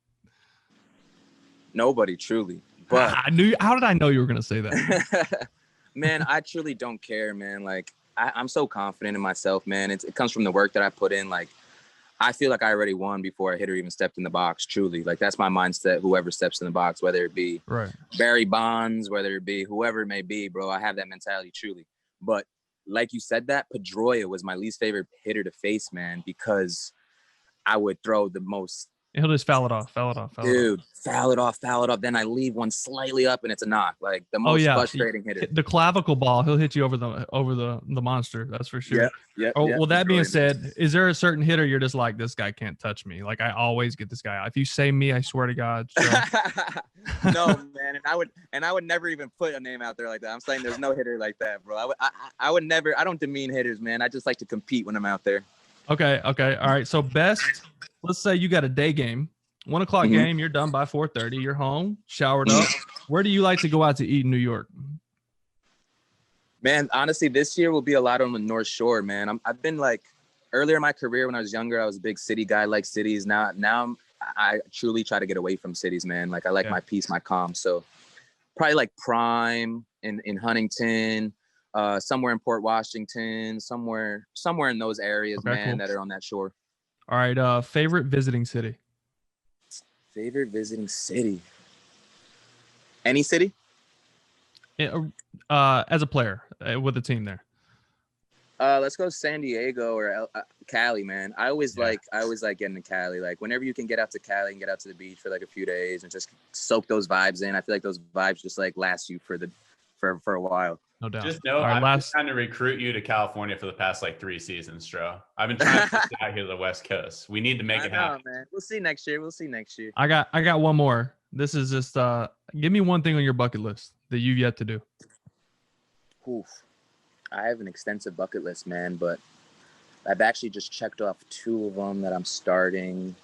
Nobody, truly. But I knew. How did I know you were gonna say that? Man, I truly don't care, man. Like, I'm so confident in myself, man. It comes from the work that I put in. Like, I feel like I already won before a hitter even stepped in the box, truly. Like, that's my mindset, whoever steps in the box, whether it be Barry Bonds, whether it be whoever it may be, bro. I have that mentality, truly. But like you said, that Pedroia was my least favorite hitter to face, man, because I would throw the most. He'll just foul it off. Dude, foul it off. Then I leave one slightly up and it's a knock. Like, the most frustrating hitter. The clavicle ball, he'll hit you over the monster. That's for sure. Yeah. Well, that being said, is there a certain hitter you're just like, this guy can't touch me? Like, I always get this guy out. If you say me, I swear to God. No, man. And I would never even put a name out there like that. I'm saying there's no hitter like that, bro. I would never. I don't demean hitters, man. I just like to compete when I'm out there. Okay. All right. So best. Let's say you got a day game, 1 o'clock game. You're done by 4:30. You're home, showered up. Where do you like to go out to eat in New York? Man, honestly, this year will be a lot on the North Shore, man. I've been like, earlier in my career when I was younger, I was a big city guy, like cities. Now I truly try to get away from cities, man. Like I like my peace, my calm. So probably like Prime in Huntington, somewhere in Port Washington, somewhere in those areas, man, that are on that shore. All right. Favorite visiting city? Favorite visiting city? Any city? As a player with a team there. Let's go San Diego or Cali, man. I always like getting to Cali. Like whenever you can get out to Cali and get out to the beach for like a few days and just soak those vibes in. I feel like those vibes just like last you for a while. No doubt. Just know I've been trying to recruit you to California for the past like 3 seasons, Stro. I've been trying to get out here to the West Coast. We need to make it happen. Man. We'll see next year. I got one more. This is just give me one thing on your bucket list that you've yet to do. Oof. I have an extensive bucket list, man, but I've actually just checked off 2 of them that I'm starting.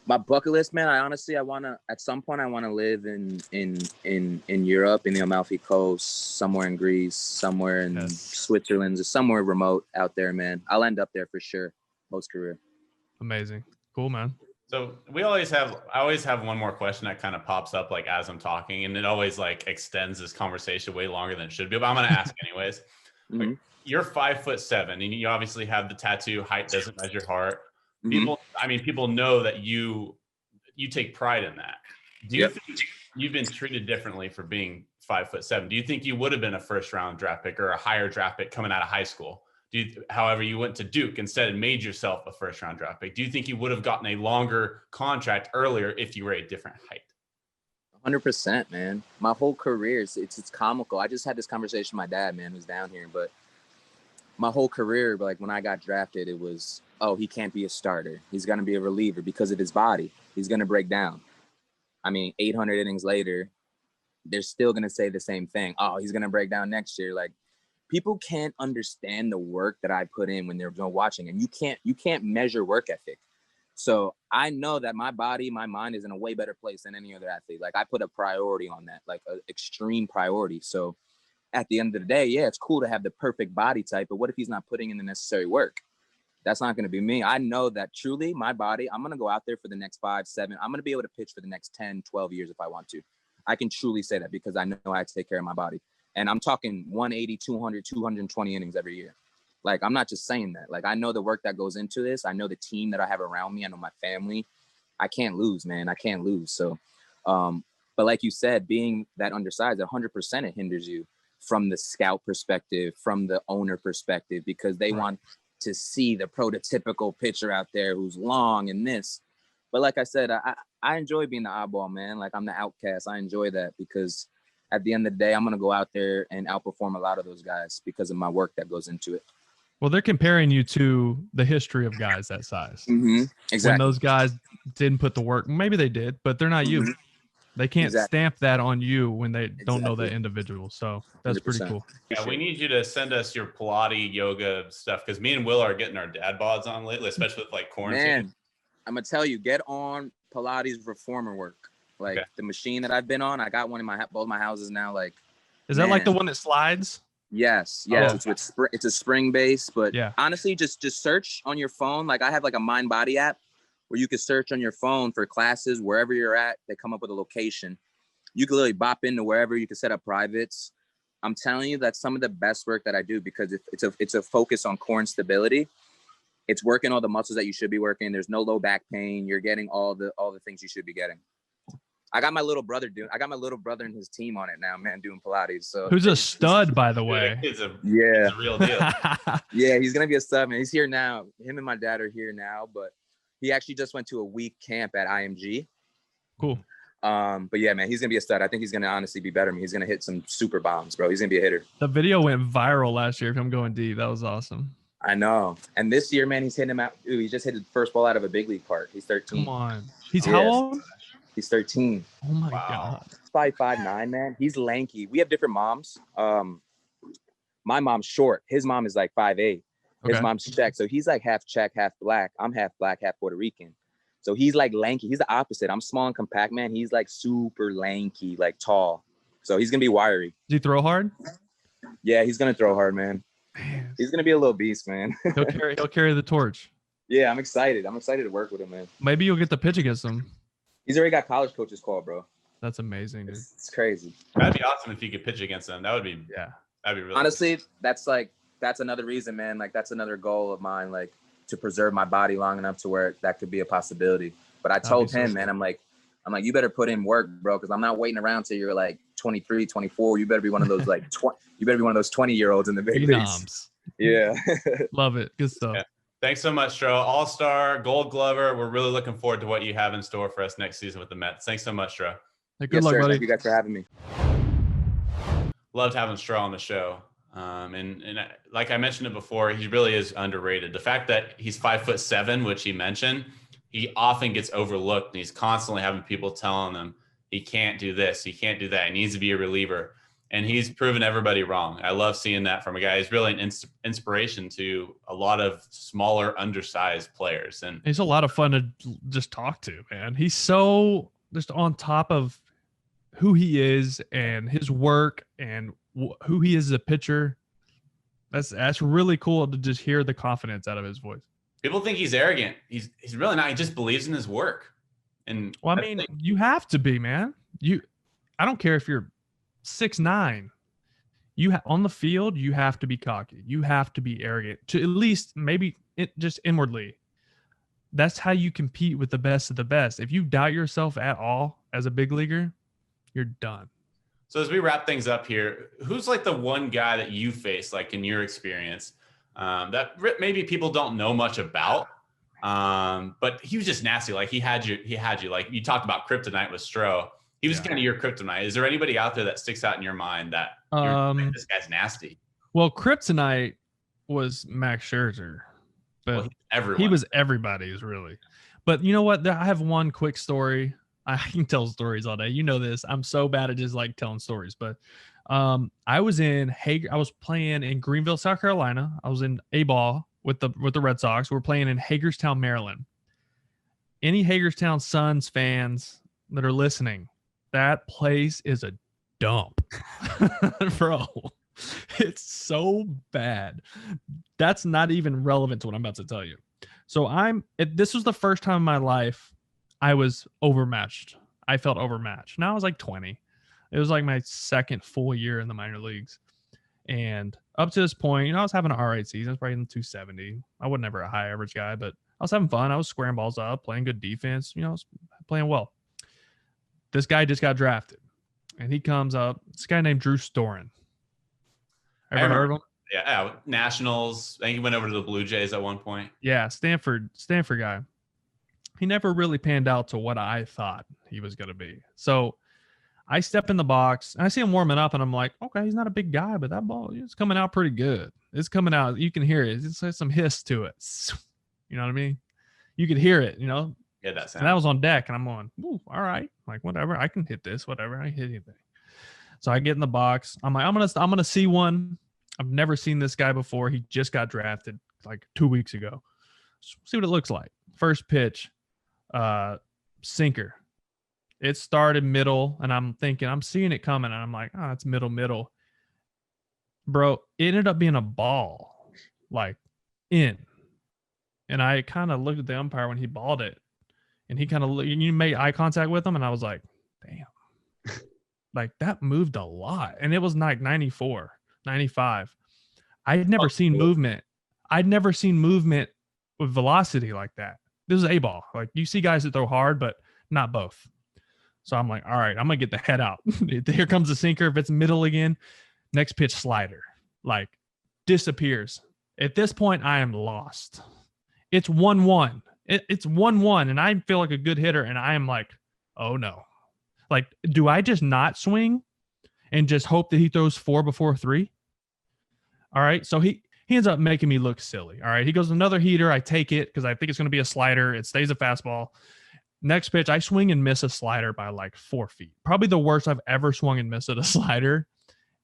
My bucket list, man, at some point I want to live in Europe, in the Amalfi Coast, somewhere in Greece, somewhere in Switzerland, or somewhere remote out there, man. I'll end up there for sure, post-career. Amazing. Cool, man. So I always have one more question that kind of pops up like as I'm talking, and it always like extends this conversation way longer than it should be, but I'm going to ask anyways. Mm-hmm. Like, you're 5'7", and you obviously have the tattoo. Height doesn't measure heart. Mm-hmm. People know that you take pride in that. Do you think you've been treated differently for being 5'7"? Do you think you would have been a first-round draft pick or a higher draft pick coming out of high school? However, you went to Duke instead and made yourself a first-round draft pick. Do you think you would have gotten a longer contract earlier if you were a different height? 100%, man. My whole career, it's comical. I just had this conversation with my dad, man, who's down here. But my whole career, like when I got drafted, it was, he can't be a starter. He's going to be a reliever because of his body. He's going to break down. I mean, 800 innings later, they're still going to say the same thing. Oh, he's going to break down next year. Like, people can't understand the work that I put in when they're watching, and you can't measure work ethic. So I know that my body, my mind is in a way better place than any other athlete. Like I put a priority on that, like an extreme priority. So at the end of the day, yeah, it's cool to have the perfect body type, but what if he's not putting in the necessary work? That's not going to be me. I know that truly my body, I'm going to go out there for the next 5, 7. I'm going to be able to pitch for the next 10, 12 years if I want to. I can truly say that because I know I take care of my body. And I'm talking 180, 200, 220 innings every year. Like, I'm not just saying that. Like, I know the work that goes into this. I know the team that I have around me. I know my family. I can't lose, man. I can't lose. So, but like you said, being that undersized, 100% it hinders you from the scout perspective, from the owner perspective, because they want to see the prototypical pitcher out there who's long and this. But like I said, I enjoy being the oddball, man. Like, I'm the outcast. I enjoy that because at the end of the day, I'm going to go out there and outperform a lot of those guys because of my work that goes into it. Well, they're comparing you to the history of guys that size. Mm-hmm. Exactly. When those guys didn't put the work, maybe they did, but they're not you. They can't stamp that on you when they don't know that individual. So that's 100%. Pretty cool. Yeah, we need you to send us your Pilates yoga stuff because me and Will are getting our dad bods on lately, especially with like quarantine. Man, I'm going to tell you, get on Pilates reformer work. Like the machine that I've been on, I got one in both my houses now. Like, is that like the one that slides? Yes. Oh, it's a spring base, but honestly, just search on your phone. Like I have like a Mind Body app where you can search on your phone for classes wherever you're at. They come up with a location. You can literally bop into wherever. You can set up privates. I'm telling you, that's some of the best work that I do because it's a focus on core and stability. It's working all the muscles that you should be working. There's no low back pain. You're getting all the things you should be getting. I got my little brother and his team on it now, man, doing Pilates. So who's a stud, by the way. He's a real deal. Yeah, he's gonna be a stud, man. He's here now. Him and my dad are here now, but he actually just went to a week camp at IMG. Cool. But yeah, man, he's gonna be a stud. I think he's gonna honestly be better than me. He's gonna hit some super bombs, bro. He's gonna be a hitter. The video went viral last year. If I'm going deep, that was awesome. I know. And this year, man, he's hitting him out. Ooh, he just hit the first ball out of a big league park. He's 13. Come on. He's how old? He's 13. Oh my God. 5'9", man. He's lanky. We have different moms. My mom's short. His mom is like 5'8". His mom's Czech. So he's like half Czech, half black. I'm half black, half Puerto Rican. So he's like lanky. He's the opposite. I'm small and compact, man. He's like super lanky, like tall. So he's going to be wiry. Does he throw hard? Yeah, he's going to throw hard, man. He's going to be a little beast, man. He'll carry the torch. Yeah, I'm excited. I'm excited to work with him, man. Maybe you'll get the pitch against him. He's already got college coaches call, bro. That's amazing, dude. It's crazy. That'd be awesome if you could pitch against them. That'd be really honestly cool. That's another reason, man. Like that's another goal of mine, like to preserve my body long enough to where that could be a possibility. But I told him, man, I'm like, you better put in work, bro, because I'm not waiting around till you're like 23, 24. You better be one of those like you better be one of those 20-year-olds in the big leagues. Yeah. Love it. Good stuff. Yeah. Thanks so much, Stro. All-Star, Gold Glover. We're really looking forward to what you have in store for us next season with the Mets. Thanks so much, Stro. Hey, good luck, sir. buddy. Thank you guys for having me. Loved having Stro on the show. And like I mentioned it before, he really is underrated. The fact that he's 5'7", which he mentioned, he often gets overlooked, and he's constantly having people telling him he can't do this, he can't do that, he needs to be a reliever. And he's proven everybody wrong. I love seeing that from a guy. He's really an inspiration to a lot of smaller, undersized players. And he's a lot of fun to just talk to, man. He's so just on top of who he is and his work and who he is as a pitcher. That's really cool to just hear the confidence out of his voice. People think he's arrogant. He's really not. He just believes in his work. And well, I mean, you have to be, man. I don't care if you're 6'9". On the field, you have to be cocky. You have to be arrogant to at least maybe just inwardly. That's how you compete with the best of the best. If you doubt yourself at all as a big leaguer, you're done. So as we wrap things up here, who's like the one guy that you face, like in your experience, that maybe people don't know much about, but he was just nasty. Like he had you. Like you talked about kryptonite with Stro. He was kind of your kryptonite. Is there anybody out there that sticks out in your mind that like, this guy's nasty? Well, kryptonite was Max Scherzer, but he was everybody's really. But you know what? I have one quick story. I can tell stories all day. You know this. I'm so bad at just like telling stories. But I was playing in Greenville, South Carolina. I was in A-ball with the Red Sox. We were playing in Hagerstown, Maryland. Any Hagerstown Suns fans that are listening, that place is a dump. Bro, it's so bad. That's not even relevant to what I'm about to tell you. So this was the first time in my life I was overmatched. I felt overmatched. Now I was like 20. It was like my second full year in the minor leagues. And up to this point, I was having an all right season. I was probably in 270. I was never a high average guy, but I was having fun. I was squaring balls up, playing good defense. I was playing well. This guy just got drafted. And he comes up. This guy named Drew Storen. Ever heard of him? Yeah, Nationals. I think he went over to the Blue Jays at one point. Yeah, Stanford guy. He never really panned out to what I thought he was going to be. So I step in the box and I see him warming up and I'm like, okay, he's not a big guy, but that ball is coming out pretty good. It's coming out. You can hear it. It's some hiss to it. You know what I mean? You could hear it, Yeah, that sound. And that was on deck and I'm going, ooh, all right. Like, whatever. I can hit this, whatever. I hit anything. So I get in the box. I'm like, I'm going to see one. I've never seen this guy before. He just got drafted like 2 weeks ago. See what it looks like. First pitch. Sinker. It started middle, and I'm thinking, I'm seeing it coming, and I'm like, oh, it's middle. Bro, it ended up being a ball, like in. And I kind of looked at the umpire when he balled it, and he kind of you made eye contact with him, and I was like, damn. Like that moved a lot, and it was like 94, 95. I had never seen movement. I'd never seen movement with velocity like that. This is a ball. Like you see guys that throw hard, but not both. So I'm like, all right, I'm going to get the head out. Here comes the sinker. If it's middle again, next pitch slider, like disappears. At this point, I am lost. It's 1-1. It's 1-1. And I feel like a good hitter. And I am like, oh no. Like, do I just not swing and just hope that he throws 4 before 3? All right. So he ends up making me look silly. All right. He goes another heater. I take it because I think it's going to be a slider. It stays a fastball. Next pitch, I swing and miss a slider by like 4 feet. Probably the worst I've ever swung and missed at a slider.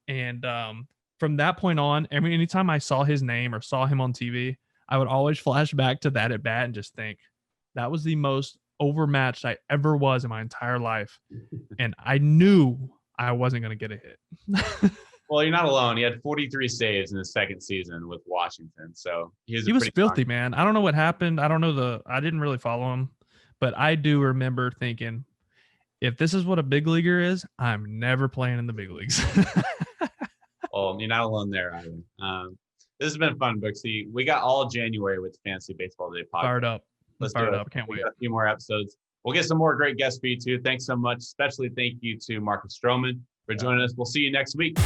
And from that point on, anytime I saw his name or saw him on TV, I would always flash back to that at bat and just think that was the most overmatched I ever was in my entire life. And I knew I wasn't going to get a hit. Well, you're not alone. He had 43 saves in his second season with Washington. So he was filthy, man. I don't know what happened. I didn't really follow him, but I do remember thinking, if this is what a big leaguer is, I'm never playing in the big leagues. Well, you're not alone there either. This has been fun, Booksy. We got all January with the Fantasy Baseball Day podcast. Fired up. Let's Fired do it. up. Can't wait. A few more episodes. We'll get some more great guests for you too. Thanks so much. Especially thank you to Marcus Stroman for joining us. We'll see you next week.